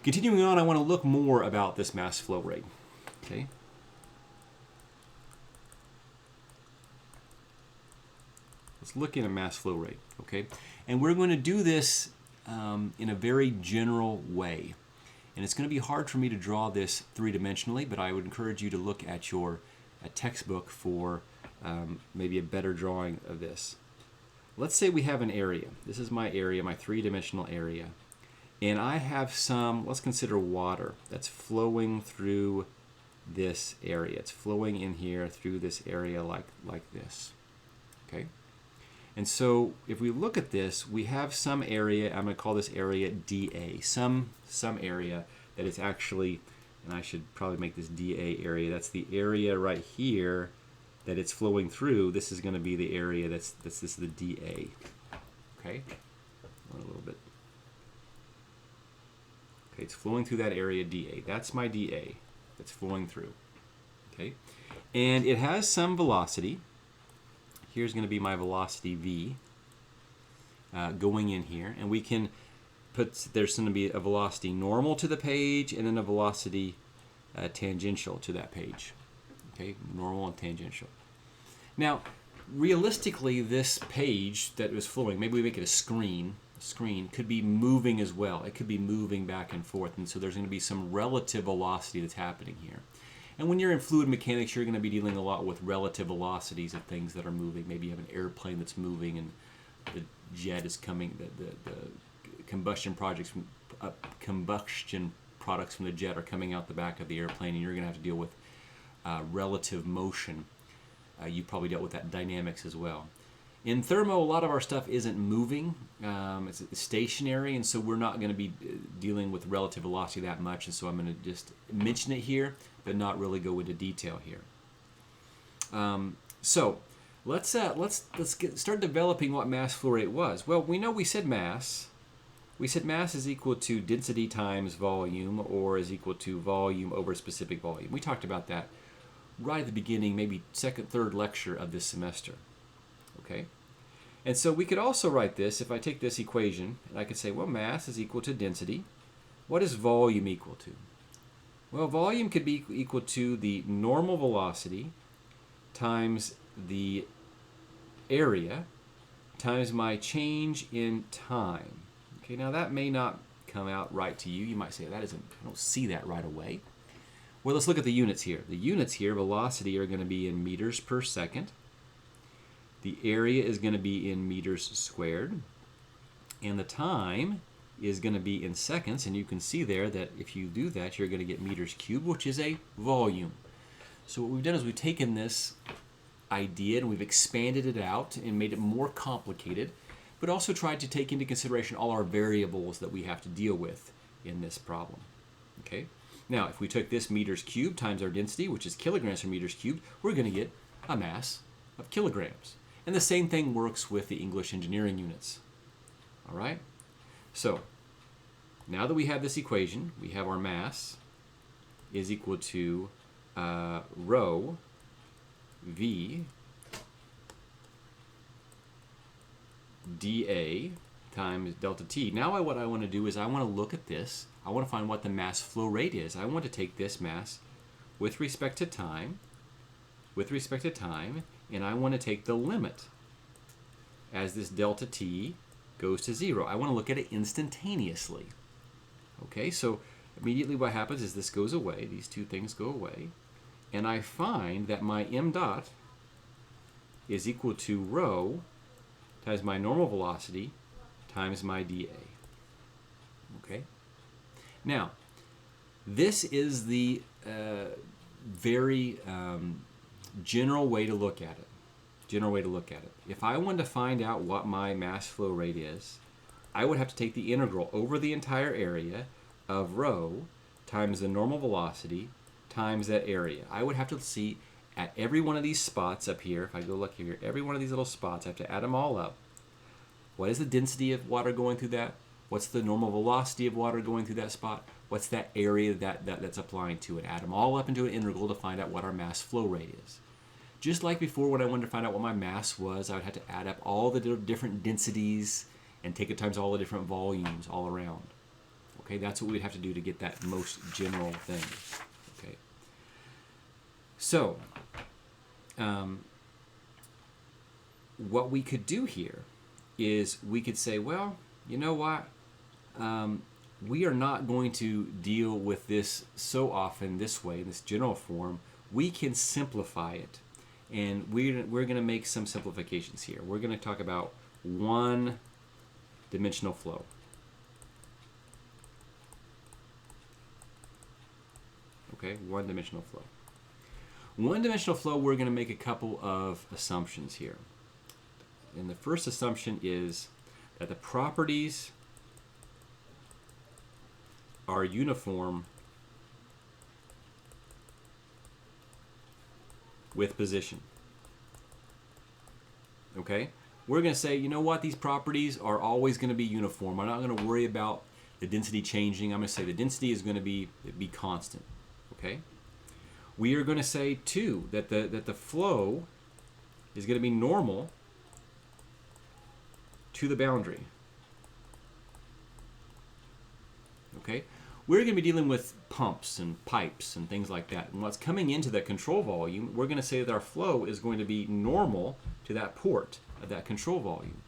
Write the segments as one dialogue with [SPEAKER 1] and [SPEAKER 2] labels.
[SPEAKER 1] Continuing on, I want to look more about this mass flow rate. Okay. Let's look at a mass flow rate. Okay. And we're going to do this in a very general way. And it's going to be hard for me to draw this three-dimensionally, but I would encourage you to look at your textbook for maybe a better drawing of this. Let's say we have an area. This is my area, my three-dimensional area. And I have some, let's consider water that's flowing through this area. It's flowing in here through this area like this. Okay? And so if we look at this, we have some area, I'm going to call this area dA, some area that is actually, and I should probably make this dA area, that's the area right here that it's flowing through. This is going to be the area this is the dA. Okay? A little bit. Okay, it's flowing through that area dA. That's my dA that's flowing through. Okay? And it has some velocity. Here's going to be my velocity v going in here, and we can put, there's going to be a velocity normal to the page and then a velocity tangential to that page. Okay, normal and tangential. Now, realistically, this page that was flowing, maybe we make it a screen could be moving as well. It could be moving back and forth, and so there's going to be some relative velocity that's happening here. And when you're in fluid mechanics, you're going to be dealing a lot with relative velocities of things that are moving. Maybe you have an airplane that's moving and the jet is coming, the combustion products from the jet are coming out the back of the airplane, and you're going to have to deal with relative motion. You probably dealt with that dynamics as well. In thermo, a lot of our stuff isn't moving. It's stationary, and so we're not going to be dealing with relative velocity that much, and so I'm going to just mention it here, but not really go into detail here. So let's start developing what mass flow rate was. Well, we know we said mass. We said mass is equal to density times volume, or is equal to volume over specific volume. We talked about that right at the beginning, maybe second, third lecture of this semester. Okay, and so we could also write this, if I take this equation, and I could say, well, mass is equal to density. What is volume equal to? Well, volume could be equal to the normal velocity times the area times my change in time. Okay, now that may not come out right to you. You might say, I don't see that right away. Well, let's look at the units here. The units here, velocity, are going to be in meters per second. The area is going to be in meters squared. And the time is going to be in seconds. And you can see there that if you do that, you're going to get meters cubed, which is a volume. So what we've done is we've taken this idea and we've expanded it out and made it more complicated, but also tried to take into consideration all our variables that we have to deal with in this problem. Okay? Now, if we took this meters cubed times our density, which is kilograms per meters cubed, we're going to get a mass of kilograms. And the same thing works with the English engineering units. All right? So, now that we have this equation, we have our mass is equal to rho v dA times delta t. Now what I want to do is I want to look at this. I want to find what the mass flow rate is. I want to take this mass with respect to time, and I want to take the limit as this delta t goes to 0. I want to look at it instantaneously. Okay, so immediately what happens is this goes away, these two things go away, and I find that my m dot is equal to rho times my normal velocity times my dA. Okay? Now, this is the very general way to look at it. If I wanted to find out what my mass flow rate is, I would have to take the integral over the entire area of rho times the normal velocity times that area. I would have to see at every one of these spots up here, if I go look here, every one of these little spots, I have to add them all up. What is the density of water going through that? What's the normal velocity of water going through that spot? What's that area that's applying to it? Add them all up into an integral to find out what our mass flow rate is. Just like before, when I wanted to find out what my mass was, I would have to add up all the different densities and take it times all the different volumes all around. Okay, that's what we'd have to do to get that most general thing. Okay. So, what we could do here is we could say, well, you know what? We are not going to deal with this so often this way, in this general form. We can simplify it. And we're going to make some simplifications here. We're going to talk about one-dimensional flow. Okay, one-dimensional flow. One-dimensional flow, we're going to make a couple of assumptions here. And the first assumption is that the properties are uniform with position. Okay? We're going to say, you know what, these properties are always going to be uniform. I'm not going to worry about the density changing. I'm going to say the density is going to be constant. Okay? We are going to say too that the flow is going to be normal to the boundary. Okay? We're going to be dealing with pumps and pipes and things like that. And what's coming into that control volume, we're going to say that our flow is going to be normal to that port of that control volume.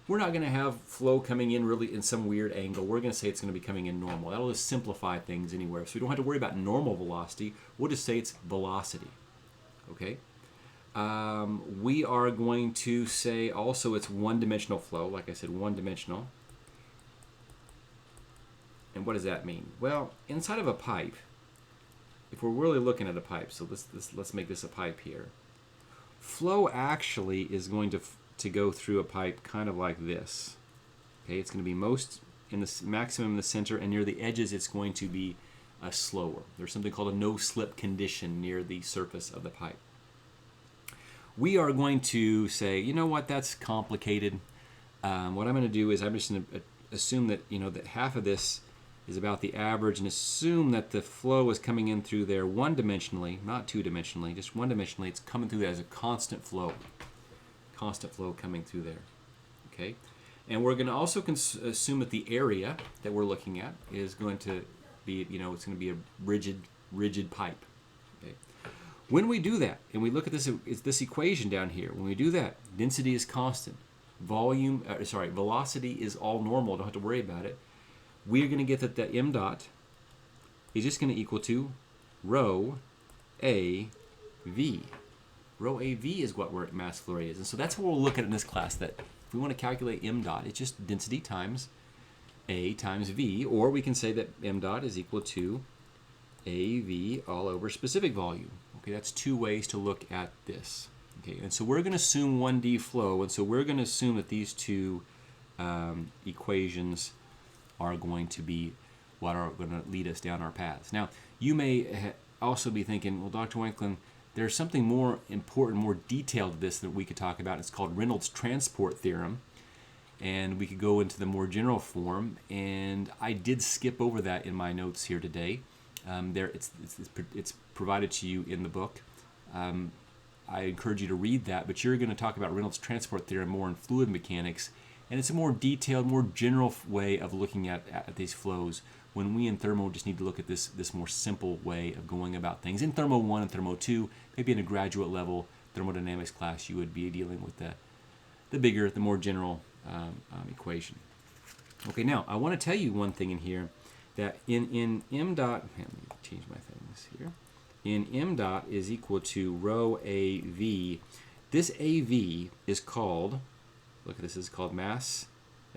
[SPEAKER 1] We're not going to have flow coming in really in some weird angle. We're going to say it's going to be coming in normal. That'll just simplify things anywhere. So we don't have to worry about normal velocity. We'll just say it's velocity. Okay? We are going to say also it's one-dimensional flow. Like I said, one-dimensional. And what does that mean? Well, inside of a pipe, if we're really looking at a pipe, so let's make this a pipe here. Flow actually is going to go through a pipe kind of like this. Okay, it's going to be most in the maximum in the center, and near the edges it's going to be slower. There's something called a no-slip condition near the surface of the pipe. We are going to say, you know what, that's complicated. What I'm going to do is I'm just going to assume that, you know, that half of this is about the average, and assume that the flow is coming in through there one-dimensionally, not two-dimensionally, just one-dimensionally. It's coming through there as a constant flow coming through there. Okay, and we're going to also assume that the area that we're looking at is going to be, you know, it's going to be a rigid pipe. Okay, when we do that, and we look at this equation down here, when we do that, density is constant, velocity is all normal. Don't have to worry about it. We're going to get that the m dot is just going to equal to rho a v. Rho a v is what mass flow rate is. And so that's what we'll look at in this class, that if we want to calculate m dot, it's just density times a times v, or we can say that m dot is equal to av all over specific volume. Okay, that's two ways to look at this. Okay, and so we're going to assume 1D flow, and so we're going to assume that these two equations are going to be what are going to lead us down our paths. Now, you may also be thinking, well, Dr. Wanklyn, there's something more important, more detailed to this that we could talk about. It's called Reynolds transport theorem, and we could go into the more general form, and I did skip over that in my notes here today. It's provided to you in the book. I encourage you to read that, but you're going to talk about Reynolds transport theorem more in fluid mechanics, and it's a more detailed, more general way of looking at these flows, when we in thermo just need to look at this more simple way of going about things. In Thermo 1 and Thermo 2, maybe in a graduate level thermodynamics class, you would be dealing with the bigger, the more general equation. Okay, now I want to tell you one thing in here, that in m dot, let me change my things here. In m dot is equal to rho AV. This AV is called, look at this, is called mass,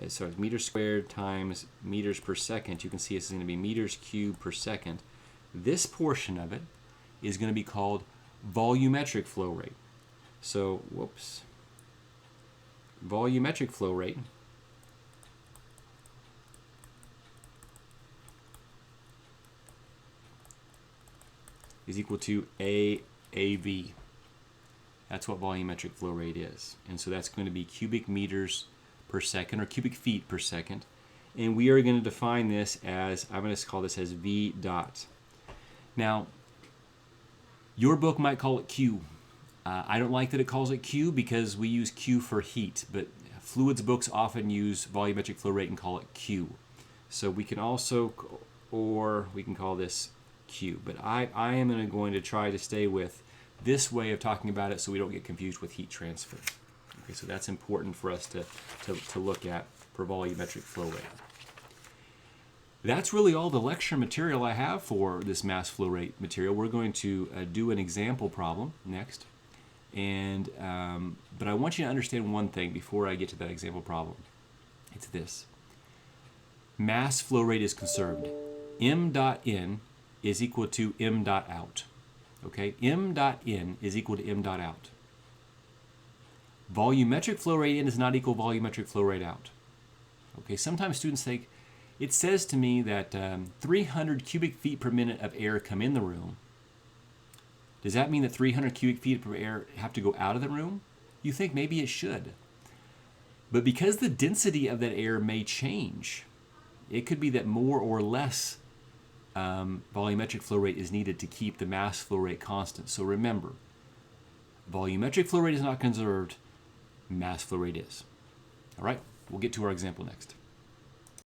[SPEAKER 1] sorry, meters squared times meters per second. You can see this is going to be meters cubed per second. This portion of it is going to be called volumetric flow rate. So, volumetric flow rate is equal to AAV. That's what volumetric flow rate is. And so that's going to be cubic meters per second, or cubic feet per second. And we are going to define this as, I'm going to call this as V dot. Now, your book might call it Q. I don't like that it calls it Q because we use Q for heat, but fluids books often use volumetric flow rate and call it Q. So we can also, or we can call this Q. But I am going to try to stay with this way of talking about it so we don't get confused with heat transfer. Okay, so that's important for us to look at for volumetric flow rate. That's really all the lecture material I have for this mass flow rate material. We're going to do an example problem next. And but I want you to understand one thing before I get to that example problem. It's this. Mass flow rate is conserved. M dot in is equal to M dot out. Okay, M dot in is equal to M dot out. Volumetric flow rate in is not equal volumetric flow rate out. Okay, sometimes students think, it says to me that 300 cubic feet per minute of air come in the room. Does that mean that 300 cubic feet per air have to go out of the room? You think maybe it should. But because the density of that air may change, it could be that more or less volumetric flow rate is needed to keep the mass flow rate constant. So remember, volumetric flow rate is not conserved, mass flow rate is. All right, we'll get to our example next.